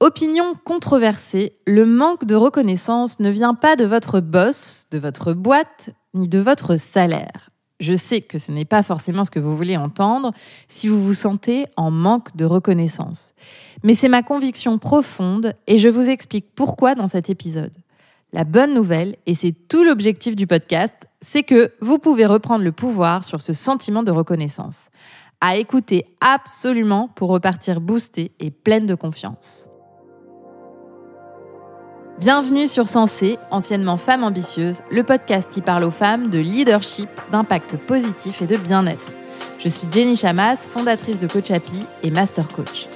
Opinion controversée, le manque de reconnaissance ne vient pas de votre boss, de votre boîte, ni de votre salaire. Je sais que ce n'est pas forcément ce que vous voulez entendre si vous vous sentez en manque de reconnaissance. Mais c'est ma conviction profonde et je vous explique pourquoi dans cet épisode. La bonne nouvelle, et c'est tout l'objectif du podcast, c'est que vous pouvez reprendre le pouvoir sur ce sentiment de reconnaissance. À écouter absolument pour repartir boostée et pleine de confiance. Bienvenue sur Sensée, anciennement Femme Ambitieuse, le podcast qui parle aux femmes de leadership, d'impact positif et de bien-être. Je suis Jenny Chamas, fondatrice de Coach Happy et Master Coach.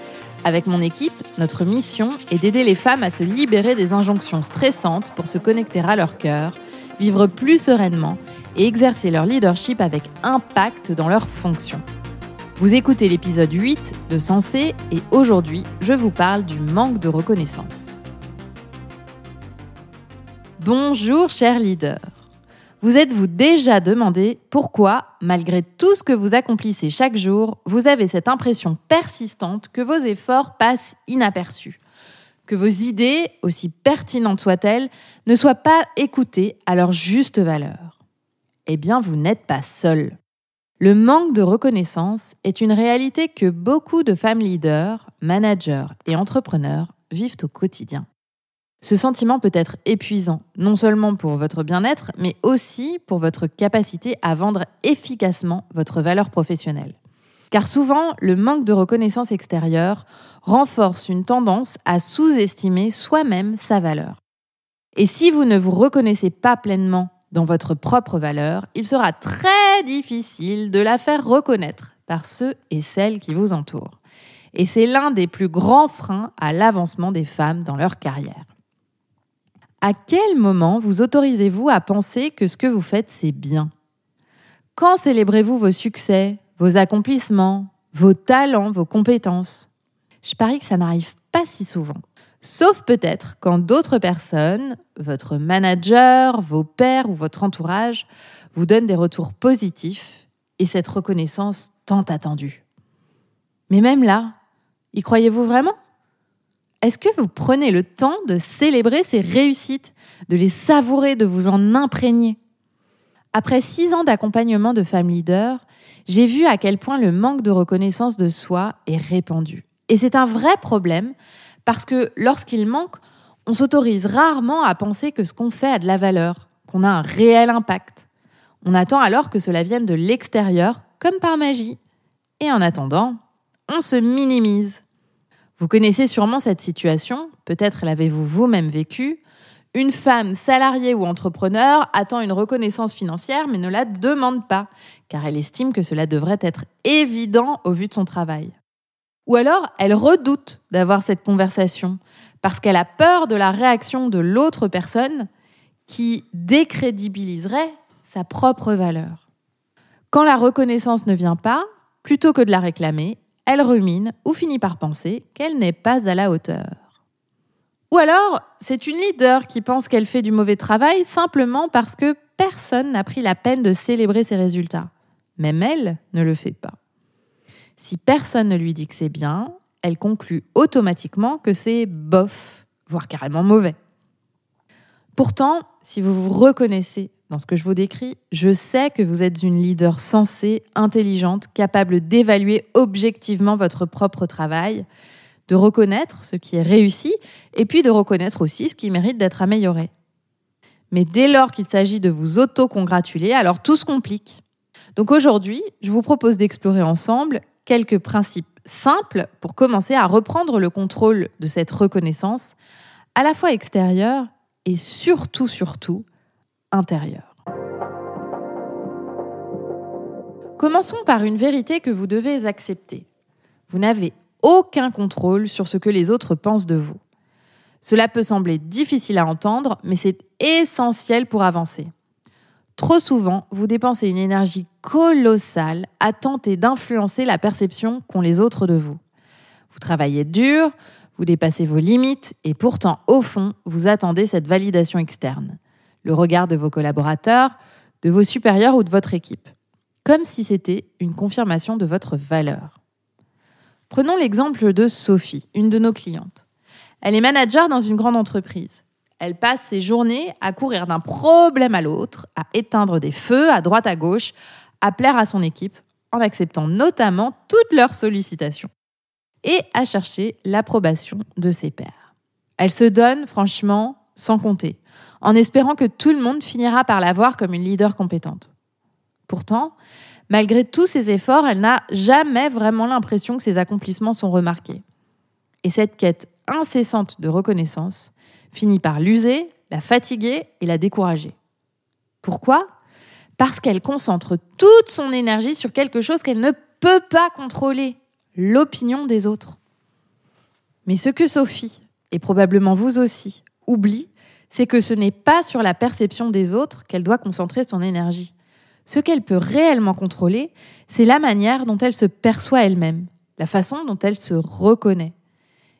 Avec mon équipe, notre mission est d'aider les femmes à se libérer des injonctions stressantes pour se connecter à leur cœur, vivre plus sereinement et exercer leur leadership avec impact dans leurs fonctions. Vous écoutez l'épisode 8 de Sensée et aujourd'hui, je vous parle du manque de reconnaissance. Bonjour chers leaders. Vous êtes-vous déjà demandé pourquoi, malgré tout ce que vous accomplissez chaque jour, vous avez cette impression persistante que vos efforts passent inaperçus, que vos idées, aussi pertinentes soient-elles, ne soient pas écoutées à leur juste valeur? Eh bien, vous n'êtes pas seul. Le manque de reconnaissance est une réalité que beaucoup de femmes leaders, managers et entrepreneurs vivent au quotidien. Ce sentiment peut être épuisant, non seulement pour votre bien-être, mais aussi pour votre capacité à vendre efficacement votre valeur professionnelle. Car souvent, le manque de reconnaissance extérieure renforce une tendance à sous-estimer soi-même sa valeur. Et si vous ne vous reconnaissez pas pleinement dans votre propre valeur, il sera très difficile de la faire reconnaître par ceux et celles qui vous entourent. Et c'est l'un des plus grands freins à l'avancement des femmes dans leur carrière. À quel moment vous autorisez-vous à penser que ce que vous faites, c'est bien? Quand célébrez-vous vos succès, vos accomplissements, vos talents, vos compétences? Je parie que ça n'arrive pas si souvent. Sauf peut-être quand d'autres personnes, votre manager, vos pairs ou votre entourage, vous donnent des retours positifs et cette reconnaissance tant attendue. Mais même là, y croyez-vous vraiment? Est-ce que vous prenez le temps de célébrer ces réussites, de les savourer, de vous en imprégner? Après 6 ans d'accompagnement de femmes leaders, j'ai vu à quel point le manque de reconnaissance de soi est répandu. Et c'est un vrai problème parce que lorsqu'il manque, on s'autorise rarement à penser que ce qu'on fait a de la valeur, qu'on a un réel impact. On attend alors que cela vienne de l'extérieur, comme par magie. Et en attendant, on se minimise. Vous connaissez sûrement cette situation, peut-être l'avez-vous vous-même vécue. Une femme salariée ou entrepreneur attend une reconnaissance financière mais ne la demande pas, car elle estime que cela devrait être évident au vu de son travail. Ou alors, elle redoute d'avoir cette conversation, parce qu'elle a peur de la réaction de l'autre personne qui décrédibiliserait sa propre valeur. Quand la reconnaissance ne vient pas, plutôt que de la réclamer, elle rumine ou finit par penser qu'elle n'est pas à la hauteur. Ou alors, c'est une leader qui pense qu'elle fait du mauvais travail simplement parce que personne n'a pris la peine de célébrer ses résultats. Même elle ne le fait pas. Si personne ne lui dit que c'est bien, elle conclut automatiquement que c'est bof, voire carrément mauvais. Pourtant, si vous vous reconnaissez dans ce que je vous décris, je sais que vous êtes une leader sensée, intelligente, capable d'évaluer objectivement votre propre travail, de reconnaître ce qui est réussi et puis de reconnaître aussi ce qui mérite d'être amélioré. Mais dès lors qu'il s'agit de vous auto-congratuler, alors tout se complique. Donc aujourd'hui, je vous propose d'explorer ensemble quelques principes simples pour commencer à reprendre le contrôle de cette reconnaissance, à la fois extérieure et surtout, intérieur. Commençons par une vérité que vous devez accepter. Vous n'avez aucun contrôle sur ce que les autres pensent de vous. Cela peut sembler difficile à entendre, mais c'est essentiel pour avancer. Trop souvent, vous dépensez une énergie colossale à tenter d'influencer la perception qu'ont les autres de vous. Vous travaillez dur, vous dépassez vos limites et pourtant, au fond, vous attendez cette validation externe. Le regard de vos collaborateurs, de vos supérieurs ou de votre équipe. Comme si c'était une confirmation de votre valeur. Prenons l'exemple de Sophie, une de nos clientes. Elle est manager dans une grande entreprise. Elle passe ses journées à courir d'un problème à l'autre, à éteindre des feux à droite à gauche, à plaire à son équipe, en acceptant notamment toutes leurs sollicitations, et à chercher l'approbation de ses pairs. Elle se donne, franchement, sans compter, en espérant que tout le monde finira par la voir comme une leader compétente. Pourtant, malgré tous ses efforts, elle n'a jamais vraiment l'impression que ses accomplissements sont remarqués. Et cette quête incessante de reconnaissance finit par l'user, la fatiguer et la décourager. Pourquoi ? Parce qu'elle concentre toute son énergie sur quelque chose qu'elle ne peut pas contrôler, l'opinion des autres. Mais ce que Sophie, et probablement vous aussi, oublie, c'est que ce n'est pas sur la perception des autres qu'elle doit concentrer son énergie. Ce qu'elle peut réellement contrôler, c'est la manière dont elle se perçoit elle-même, la façon dont elle se reconnaît.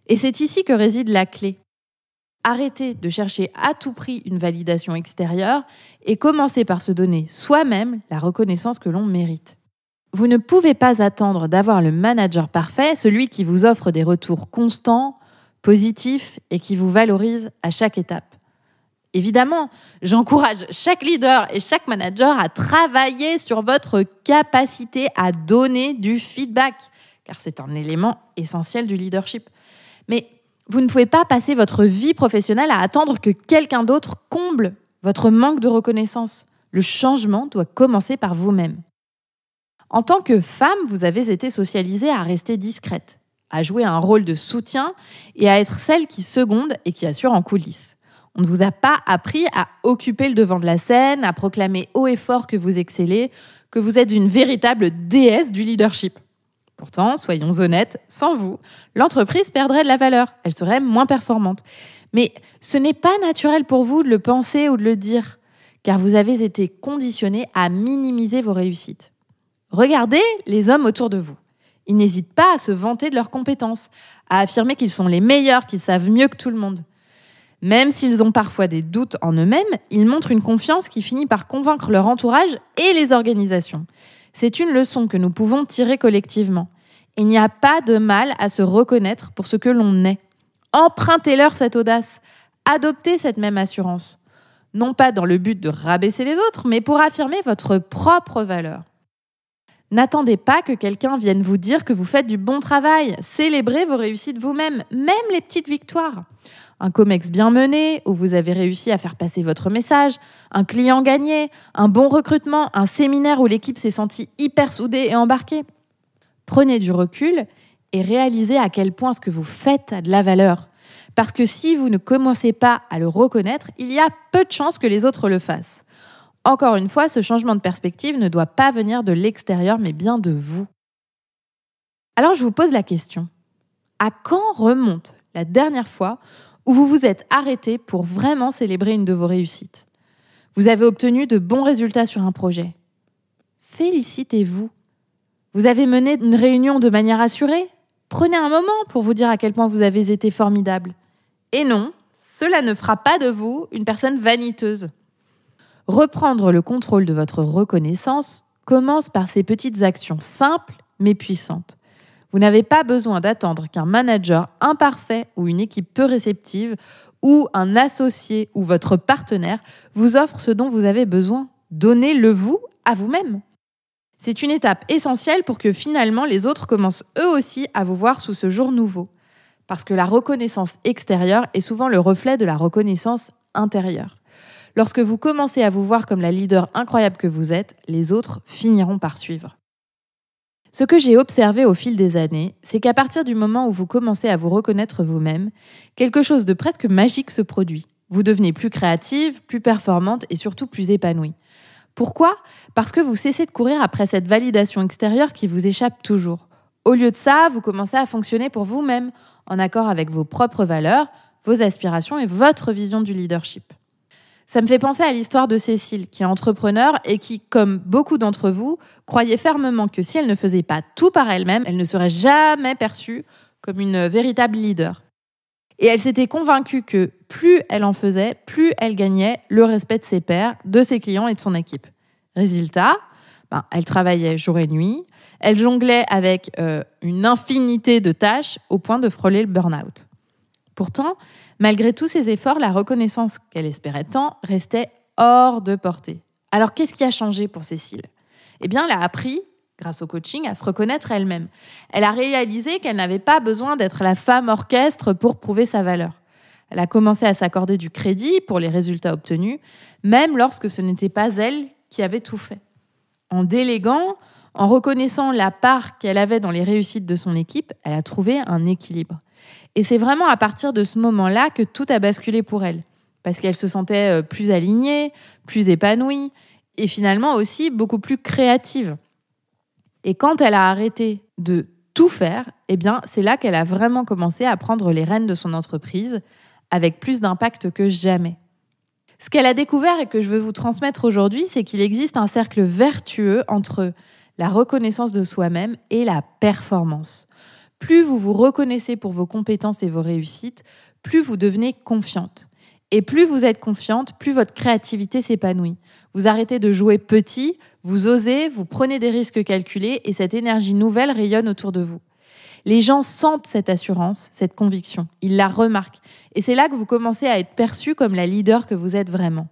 Et c'est ici que réside la clé. Arrêtez de chercher à tout prix une validation extérieure et commencez par se donner soi-même la reconnaissance que l'on mérite. Vous ne pouvez pas attendre d'avoir le manager parfait, celui qui vous offre des retours constants, positifs et qui vous valorise à chaque étape. Évidemment, j'encourage chaque leader et chaque manager à travailler sur votre capacité à donner du feedback, car c'est un élément essentiel du leadership. Mais vous ne pouvez pas passer votre vie professionnelle à attendre que quelqu'un d'autre comble votre manque de reconnaissance. Le changement doit commencer par vous-même. En tant que femme, vous avez été socialisée à rester discrète, à jouer un rôle de soutien et à être celle qui seconde et qui assure en coulisses. On ne vous a pas appris à occuper le devant de la scène, à proclamer haut et fort que vous excellez, que vous êtes une véritable déesse du leadership. Pourtant, soyons honnêtes, sans vous, l'entreprise perdrait de la valeur, elle serait moins performante. Mais ce n'est pas naturel pour vous de le penser ou de le dire, car vous avez été conditionné à minimiser vos réussites. Regardez les hommes autour de vous. Ils n'hésitent pas à se vanter de leurs compétences, à affirmer qu'ils sont les meilleurs, qu'ils savent mieux que tout le monde. Même s'ils ont parfois des doutes en eux-mêmes, ils montrent une confiance qui finit par convaincre leur entourage et les organisations. C'est une leçon que nous pouvons tirer collectivement. Il n'y a pas de mal à se reconnaître pour ce que l'on est. Empruntez-leur cette audace. Adoptez cette même assurance. Non pas dans le but de rabaisser les autres, mais pour affirmer votre propre valeur. N'attendez pas que quelqu'un vienne vous dire que vous faites du bon travail. Célébrez vos réussites vous-même, même les petites victoires. Un comex bien mené, où vous avez réussi à faire passer votre message, un client gagné, un bon recrutement, un séminaire où l'équipe s'est sentie hyper soudée et embarquée. Prenez du recul et réalisez à quel point ce que vous faites a de la valeur. Parce que si vous ne commencez pas à le reconnaître, il y a peu de chances que les autres le fassent. Encore une fois, ce changement de perspective ne doit pas venir de l'extérieur, mais bien de vous. Alors je vous pose la question. À quand remonte la dernière fois où vous vous êtes arrêté pour vraiment célébrer une de vos réussites ? Vous avez obtenu de bons résultats sur un projet. Félicitez-vous. Vous avez mené une réunion de manière assurée ? Prenez un moment pour vous dire à quel point vous avez été formidable. Et non, cela ne fera pas de vous une personne vaniteuse. Reprendre le contrôle de votre reconnaissance commence par ces petites actions simples mais puissantes. Vous n'avez pas besoin d'attendre qu'un manager imparfait ou une équipe peu réceptive ou un associé ou votre partenaire vous offre ce dont vous avez besoin. Donnez-le vous à vous-même. C'est une étape essentielle pour que finalement les autres commencent eux aussi à vous voir sous ce jour nouveau. Parce que la reconnaissance extérieure est souvent le reflet de la reconnaissance intérieure. Lorsque vous commencez à vous voir comme la leader incroyable que vous êtes, les autres finiront par suivre. Ce que j'ai observé au fil des années, c'est qu'à partir du moment où vous commencez à vous reconnaître vous-même, quelque chose de presque magique se produit. Vous devenez plus créative, plus performante et surtout plus épanouie. Pourquoi ? Parce que vous cessez de courir après cette validation extérieure qui vous échappe toujours. Au lieu de ça, vous commencez à fonctionner pour vous-même, en accord avec vos propres valeurs, vos aspirations et votre vision du leadership. Ça me fait penser à l'histoire de Cécile, qui est entrepreneur et qui, comme beaucoup d'entre vous, croyait fermement que si elle ne faisait pas tout par elle-même, elle ne serait jamais perçue comme une véritable leader. Et elle s'était convaincue que plus elle en faisait, plus elle gagnait le respect de ses pairs, de ses clients et de son équipe. Résultat, elle travaillait jour et nuit, elle jonglait avec une infinité de tâches au point de frôler le burn-out. Pourtant, malgré tous ses efforts, la reconnaissance qu'elle espérait tant restait hors de portée. Alors, qu'est-ce qui a changé pour Cécile ? Eh bien, elle a appris, grâce au coaching, à se reconnaître elle-même. Elle a réalisé qu'elle n'avait pas besoin d'être la femme orchestre pour prouver sa valeur. Elle a commencé à s'accorder du crédit pour les résultats obtenus, même lorsque ce n'était pas elle qui avait tout fait. En déléguant, en reconnaissant la part qu'elle avait dans les réussites de son équipe, elle a trouvé un équilibre. Et c'est vraiment à partir de ce moment-là que tout a basculé pour elle, parce qu'elle se sentait plus alignée, plus épanouie, et finalement aussi beaucoup plus créative. Et quand elle a arrêté de tout faire, eh bien, c'est là qu'elle a vraiment commencé à prendre les rênes de son entreprise, avec plus d'impact que jamais. Ce qu'elle a découvert et que je veux vous transmettre aujourd'hui, c'est qu'il existe un cercle vertueux entre la reconnaissance de soi-même et la performance. Plus vous vous reconnaissez pour vos compétences et vos réussites, plus vous devenez confiante. Et plus vous êtes confiante, plus votre créativité s'épanouit. Vous arrêtez de jouer petit, vous osez, vous prenez des risques calculés et cette énergie nouvelle rayonne autour de vous. Les gens sentent cette assurance, cette conviction. Ils la remarquent. Et c'est là que vous commencez à être perçue comme la leader que vous êtes vraiment.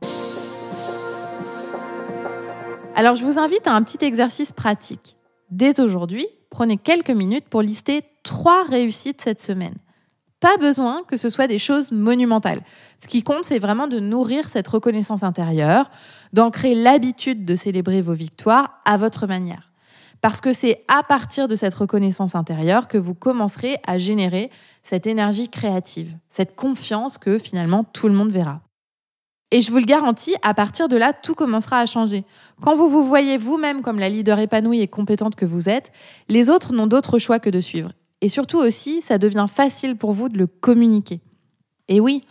Alors, je vous invite à un petit exercice pratique. Dès aujourd'hui, prenez quelques minutes pour lister 3 réussites cette semaine. Pas besoin que ce soit des choses monumentales. Ce qui compte, c'est vraiment de nourrir cette reconnaissance intérieure, d'ancrer l'habitude de célébrer vos victoires à votre manière. Parce que c'est à partir de cette reconnaissance intérieure que vous commencerez à générer cette énergie créative, cette confiance que finalement tout le monde verra. Et je vous le garantis, à partir de là, tout commencera à changer. Quand vous vous voyez vous-même comme la leader épanouie et compétente que vous êtes, les autres n'ont d'autre choix que de suivre. Et surtout aussi, ça devient facile pour vous de le communiquer. Et oui,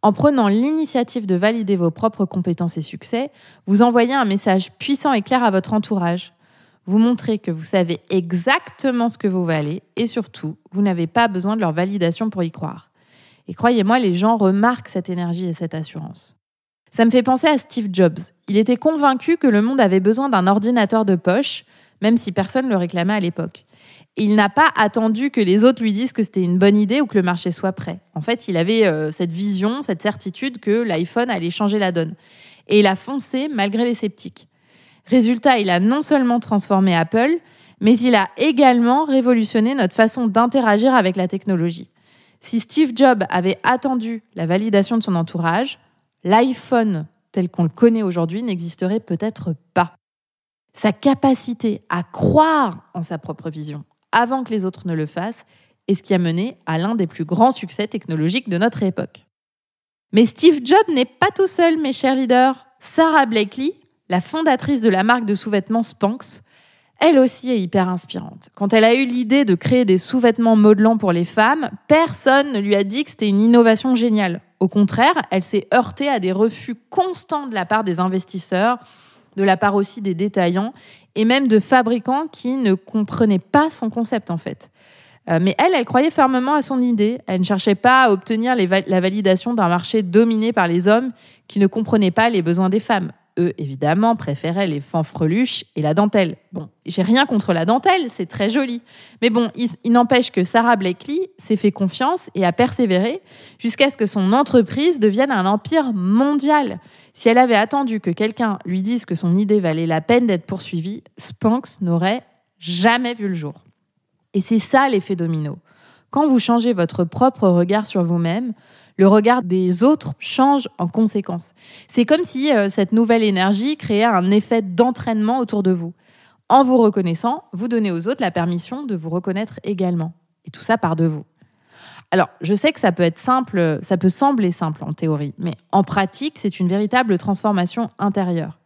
en prenant l'initiative de valider vos propres compétences et succès, vous envoyez un message puissant et clair à votre entourage. Vous montrez que vous savez exactement ce que vous valez et surtout, vous n'avez pas besoin de leur validation pour y croire. Et croyez-moi, les gens remarquent cette énergie et cette assurance. Ça me fait penser à Steve Jobs. Il était convaincu que le monde avait besoin d'un ordinateur de poche, même si personne ne le réclamait à l'époque. Et il n'a pas attendu que les autres lui disent que c'était une bonne idée ou que le marché soit prêt. En fait, il avait cette vision, cette certitude que l'iPhone allait changer la donne. Et il a foncé malgré les sceptiques. Résultat, il a non seulement transformé Apple, mais il a également révolutionné notre façon d'interagir avec la technologie. Si Steve Jobs avait attendu la validation de son entourage, l'iPhone tel qu'on le connaît aujourd'hui n'existerait peut-être pas. Sa capacité à croire en sa propre vision avant que les autres ne le fassent est ce qui a mené à l'un des plus grands succès technologiques de notre époque. Mais Steve Jobs n'est pas tout seul, mes chers leaders. Sara Blakely, la fondatrice de la marque de sous-vêtements Spanx, elle aussi est hyper inspirante. Quand elle a eu l'idée de créer des sous-vêtements modelants pour les femmes, personne ne lui a dit que c'était une innovation géniale. Au contraire, elle s'est heurtée à des refus constants de la part des investisseurs, de la part aussi des détaillants et même de fabricants qui ne comprenaient pas son concept en fait. Mais elle croyait fermement à son idée. Elle ne cherchait pas à obtenir la validation d'un marché dominé par les hommes qui ne comprenaient pas les besoins des femmes. Eux, évidemment, préféraient les fanfreluches et la dentelle. Bon, j'ai rien contre la dentelle, c'est très joli. Mais bon, il n'empêche que Sara Blakely s'est fait confiance et a persévéré jusqu'à ce que son entreprise devienne un empire mondial. Si elle avait attendu que quelqu'un lui dise que son idée valait la peine d'être poursuivie, Spanx n'aurait jamais vu le jour. Et c'est ça l'effet domino. Quand vous changez votre propre regard sur vous-même, le regard des autres change en conséquence. C'est comme si cette nouvelle énergie créait un effet d'entraînement autour de vous. En vous reconnaissant, vous donnez aux autres la permission de vous reconnaître également. Et tout ça part de vous. Alors, je sais que ça peut être simple, ça peut sembler simple en théorie, mais en pratique, c'est une véritable transformation intérieure.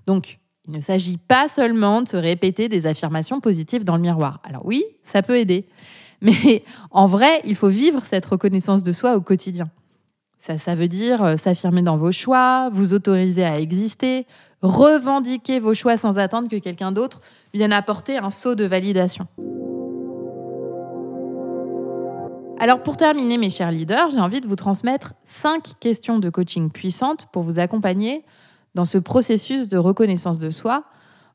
Donc, il ne s'agit pas seulement de se répéter des affirmations positives dans le miroir. Alors oui, ça peut aider. Mais en vrai, il faut vivre cette reconnaissance de soi au quotidien. Ça veut dire s'affirmer dans vos choix, vous autoriser à exister, revendiquer vos choix sans attendre que quelqu'un d'autre vienne apporter un saut de validation. Alors pour terminer, mes chers leaders, j'ai envie de vous transmettre 5 questions de coaching puissantes pour vous accompagner dans ce processus de reconnaissance de soi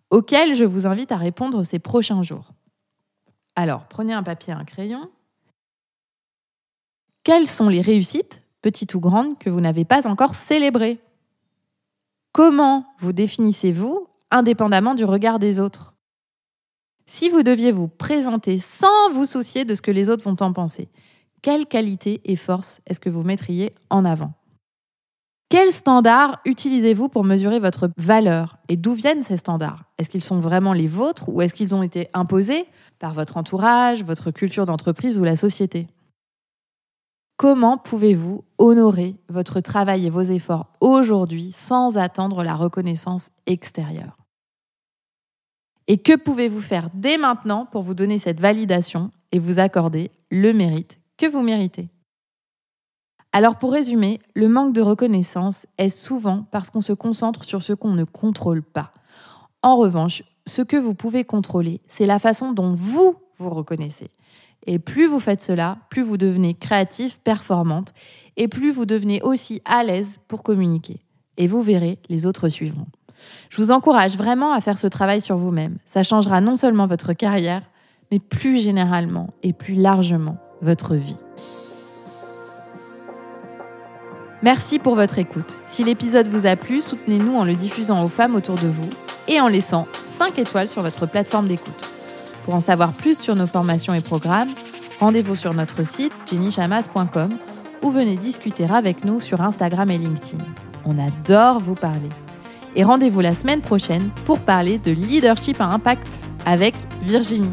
auquel je vous invite à répondre ces prochains jours. Alors, prenez un papier et un crayon. Quelles sont les réussites, petites ou grandes, que vous n'avez pas encore célébrées? Comment vous définissez-vous indépendamment du regard des autres? Si vous deviez vous présenter sans vous soucier de ce que les autres vont en penser, quelles qualités et forces est-ce que vous mettriez en avant? Quels standards utilisez-vous pour mesurer votre valeur? Et d'où viennent ces standards? Est-ce qu'ils sont vraiment les vôtres ou est-ce qu'ils ont été imposés par votre entourage, votre culture d'entreprise ou la société? Comment pouvez-vous honorer votre travail et vos efforts aujourd'hui sans attendre la reconnaissance extérieure? Et que pouvez-vous faire dès maintenant pour vous donner cette validation et vous accorder le mérite que vous méritez? Alors pour résumer, le manque de reconnaissance est souvent parce qu'on se concentre sur ce qu'on ne contrôle pas. En revanche, ce que vous pouvez contrôler, c'est la façon dont vous vous reconnaissez. Et plus vous faites cela, plus vous devenez créative, performante, et plus vous devenez aussi à l'aise pour communiquer. Et vous verrez, les autres suivront. Je vous encourage vraiment à faire ce travail sur vous-même. Ça changera non seulement votre carrière, mais plus généralement et plus largement votre vie. Merci pour votre écoute. Si l'épisode vous a plu, soutenez-nous en le diffusant aux femmes autour de vous et en laissant 5 étoiles sur votre plateforme d'écoute. Pour en savoir plus sur nos formations et programmes, rendez-vous sur notre site jennychamas.com ou venez discuter avec nous sur Instagram et LinkedIn. On adore vous parler. Et rendez-vous la semaine prochaine pour parler de leadership à impact avec Virginie.